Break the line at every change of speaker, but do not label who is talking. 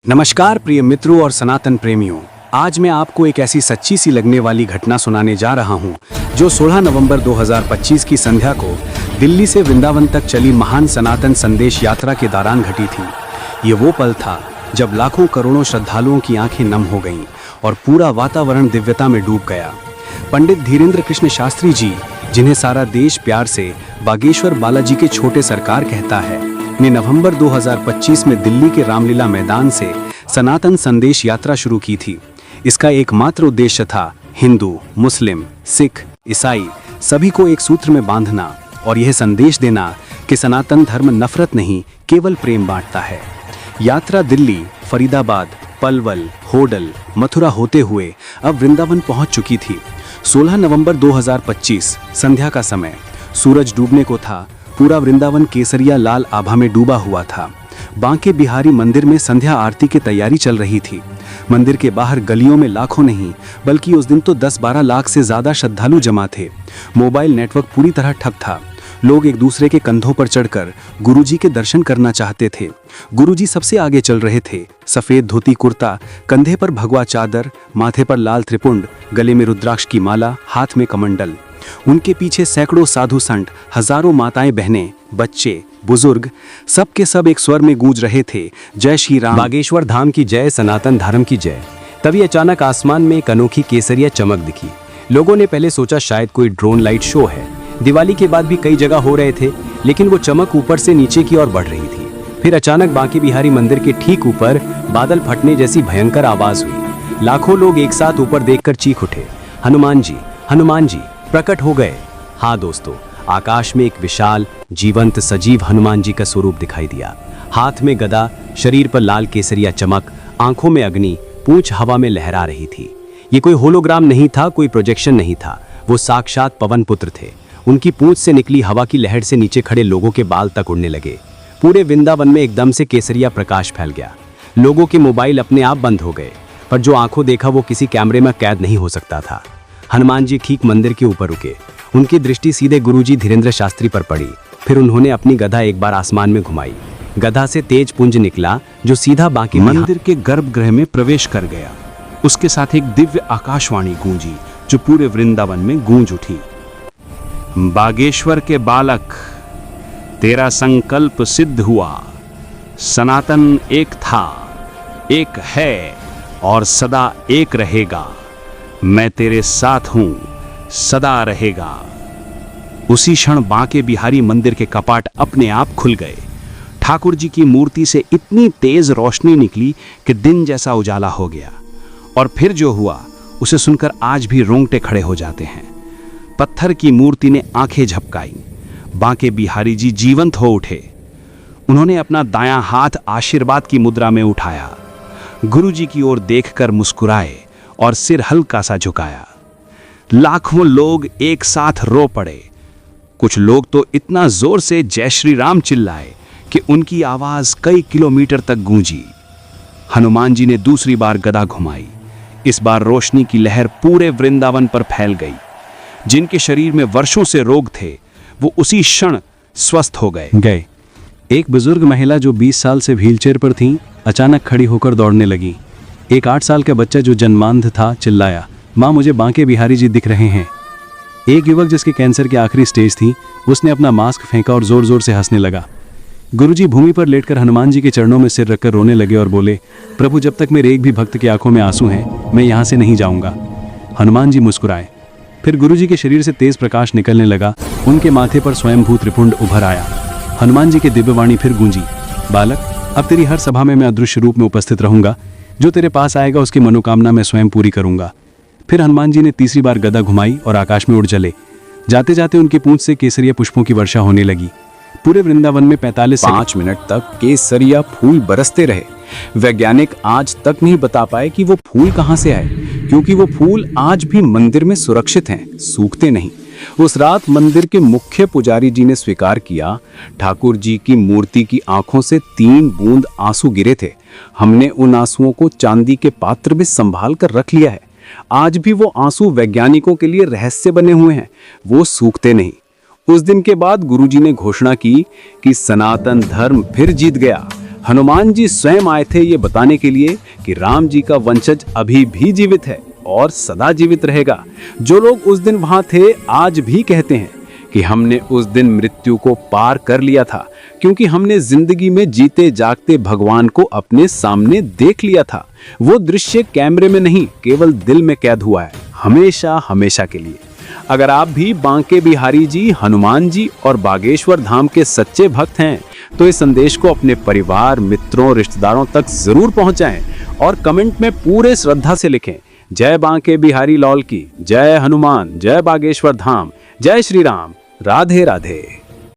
नमस्कार प्रिय मित्रों और सनातन प्रेमियों। आज मैं आपको एक ऐसी सच्ची सी लगने वाली घटना सुनाने जा रहा हूं, जो 16 नवंबर 2025 की संध्या को दिल्ली से वृंदावन तक चली महान सनातन संदेश यात्रा के दौरान घटी थी। ये वो पल था जब लाखों करोड़ों श्रद्धालुओं की आंखें नम हो गईं और पूरा वातावरण दिव्यता में डूब गया। पंडित धीरेन्द्र कृष्ण शास्त्री जी, जिन्हें सारा देश प्यार से बागेश्वर बालाजी के छोटे सरकार कहता है, ने नवंबर 2025 में दिल्ली के रामलीला मैदान से सनातन संदेश यात्रा शुरू की थी। इसका एकमात्र उद्देश्य था हिंदू, मुस्लिम, सिख, ईसाई सभी को एक सूत्र में बांधना और यह संदेश देना कि सनातन धर्म नफरत नहीं, केवल प्रेम बांटता है। यात्रा दिल्ली, फरीदाबाद, पलवल, होडल, मथुरा होते हुए अब वृंदावन पहुंच चुकी थी। 16 नवंबर 2025 संध्या का समय, सूरज डूबने को था। पूरा वृंदावन केसरिया लाल आभा में डूबा हुआ था। बांके बिहारी मंदिर में संध्या आरती की तैयारी चल रही थी। मंदिर के बाहर गलियों में लाखों नहीं, बल्कि उस दिन तो 10-12 लाख से ज्यादा श्रद्धालु जमा थे। मोबाइल नेटवर्क पूरी तरह ठप था। लोग एक दूसरे के कंधों पर चढ़कर गुरुजी के दर्शन करना चाहते थे। गुरुजी सबसे आगे चल रहे थे। सफेद धोती कुर्ता, कंधे पर भगवा चादर, माथे पर लाल त्रिपुंड, गले में रुद्राक्ष की माला, हाथ में कमंडल। उनके पीछे सैकड़ों साधु संत, हजारों माताएं बहनें, बच्चे, बुजुर्ग, सब के सब एक स्वर में गूंज रहे थे, जय श्री राम, बागेश्वर धाम की जय, सनातन धर्म की जय। तभी अचानक आसमान में एक अनोखी केसरिया चमक दिखी। लोगों ने पहले सोचा शायद कोई ड्रोन लाइट शो है। दिवाली के बाद भी कई जगह हो रहे थे, लेकिन वो चमक ऊपर से नीचे की ओर बढ़ रही थी। फिर अचानक बांके बिहारी मंदिर के ठीक ऊपर बादल फटने जैसी भयंकर आवाज हुई। लाखों लोग एक साथ ऊपर देखकर चीख उठे, हनुमान जी प्रकट हो गए। हाँ दोस्तों, आकाश में एक विशाल, जीवंत, सजीव हनुमान जी का स्वरूप दिखाई दिया। हाथ में गदा, शरीर पर लाल केसरिया चमक, आंखों में अग्नि, पूंछ हवा में लहरा रही थी। ये कोई होलोग्राम नहीं था, कोई प्रोजेक्शन नहीं था। वो साक्षात पवन पुत्र थे। उनकी पूंछ से निकली हवा की लहर से नीचे खड़े लोगों के बाल तक उड़ने लगे। पूरे वृंदावन में एकदम से केसरिया प्रकाश फैल गया। लोगों के मोबाइल अपने आप बंद हो गए, पर जो आंखों देखा वो किसी कैमरे में कैद नहीं हो सकता था। हनुमान जी ठीक मंदिर के ऊपर रुके। उनकी दृष्टि सीधे गुरुजी धीरेन्द्र शास्त्री पर पड़ी। फिर उन्होंने अपनी गदा एक बार आसमान में घुमाई। गदा से तेज पुंज निकला, जो सीधा बांके
मंदिर के गर्भगृह में प्रवेश कर गया। उसके साथ एक दिव्य आकाशवाणी गूंजी, जो पूरे वृंदावन में गूंज उठी। बागेश्वर के बालक, तेरा संकल्प सिद्ध हुआ। सनातन एक था, एक है और सदा एक रहेगा। मैं तेरे साथ हूं, सदा रहेगा। उसी क्षण बांके बिहारी मंदिर के कपाट अपने आप खुल गए। ठाकुर जी की मूर्ति से इतनी तेज रोशनी निकली कि दिन जैसा उजाला हो गया। और फिर जो हुआ उसे सुनकर आज भी रोंगटे खड़े हो जाते हैं। पत्थर की मूर्ति ने आंखें झपकाई। बांके बिहारी जी जीवंत हो उठे। उन्होंने अपना दायां हाथ आशीर्वाद की मुद्रा में उठाया, गुरु जी की ओर देखकर मुस्कुराए और सिर हल्का सा झुकाया। लाखों लोग एक साथ रो पड़े। कुछ लोग तो इतना जोर से जय श्री राम चिल्लाए कि उनकी आवाज कई किलोमीटर तक गूंजी। हनुमान जी ने दूसरी बार गदा घुमाई। इस बार रोशनी की लहर पूरे वृंदावन पर फैल गई। जिनके शरीर में वर्षों से रोग थे, वो उसी क्षण स्वस्थ हो गए।
एक बुजुर्ग महिला जो 20 साल से व्हीलचेयर पर थी, अचानक खड़ी होकर दौड़ने लगी। एक 8 साल का बच्चा जो जन्मांध था चिल्लाया, माँ मुझे बांके बिहारी जी दिख रहे हैं। एक युवक जिसके कैंसर की आखिरी स्टेज थी, उसने अपना मास्क फेंका और जोर जोर से हंसने लगा। गुरुजी भूमि पर लेटकर हनुमान जी के चरणों में सिर रखकर रोने लगे और बोले, प्रभु जब तक मेरे एक भी भक्त की आंखों में आंसू हैं, मैं यहाँ से नहीं जाऊँगा। हनुमान जी मुस्कुराए। फिर गुरुजी के शरीर से तेज प्रकाश निकलने लगा। उनके माथे पर स्वयंभू त्रिपुंड उभर आया। हनुमान जी की दिव्यवाणी फिर गूंजी, बालक अब तेरी हर सभा में मैं अदृश्य रूप में उपस्थित रहूंगा। जो तेरे पास आएगा उसकी मनोकामना मैं स्वयं पूरी करूंगा। फिर हनुमान जी ने तीसरी बार गदा घुमाई और आकाश में उड़ चले। जाते जाते उनकी पूंछ से केसरिया पुष्पों की वर्षा होने लगी। पूरे वृंदावन में 45 मिनट तक केसरिया फूल बरसते रहे। वैज्ञानिक आज तक नहीं बता पाए कि वो फूल कहां से आए, क्योंकि वो फूल आज भी मंदिर में सुरक्षित हैं, सूखते नहीं। उस रात मंदिर के मुख्य पुजारी जी ने स्वीकार किया, ठाकुर जी की मूर्ति की आंखों से 3 बूंद आंसू गिरे थे। हमने उन आंसुओं को चांदी के पात्र में संभाल कर रख लिया है। आज भी वो आंसू वैज्ञानिकों के लिए रहस्य बने हुए हैं, वो सूखते नहीं। उस दिन के बाद गुरुजी ने घोषणा की कि सनातन धर्म फिर जीत गया। हनुमान जी स्वयं आए थे ये बताने के लिए कि राम जी का वंशज अभी भी जीवित है और सदा जीवित रहेगा। जो लोग उस दिन वहां थे आज भी कहते हैं कि हमने उस दिन मृत्यु को पार कर लिया था, क्योंकि हमने जिंदगी में जीते जागते भगवान को अपने सामने देख लिया था। वो दृश्य कैमरे में नहीं, केवल दिल में कैद हुआ है, हमेशा हमेशा के लिए। अगर आप भी बांके बिहारी जी, हनुमान जी और बागेश्वर धाम के सच्चे भक्त हैं तो इस संदेश को अपने परिवार, मित्रों, रिश्तेदारों तक जरूर पहुंचाएं और कमेंट में पूरे श्रद्धा से लिखें, जय बांके बिहारी लॉल की, जय हनुमान, जय बागेश्वर धाम, जय श्री राम, राधे राधे।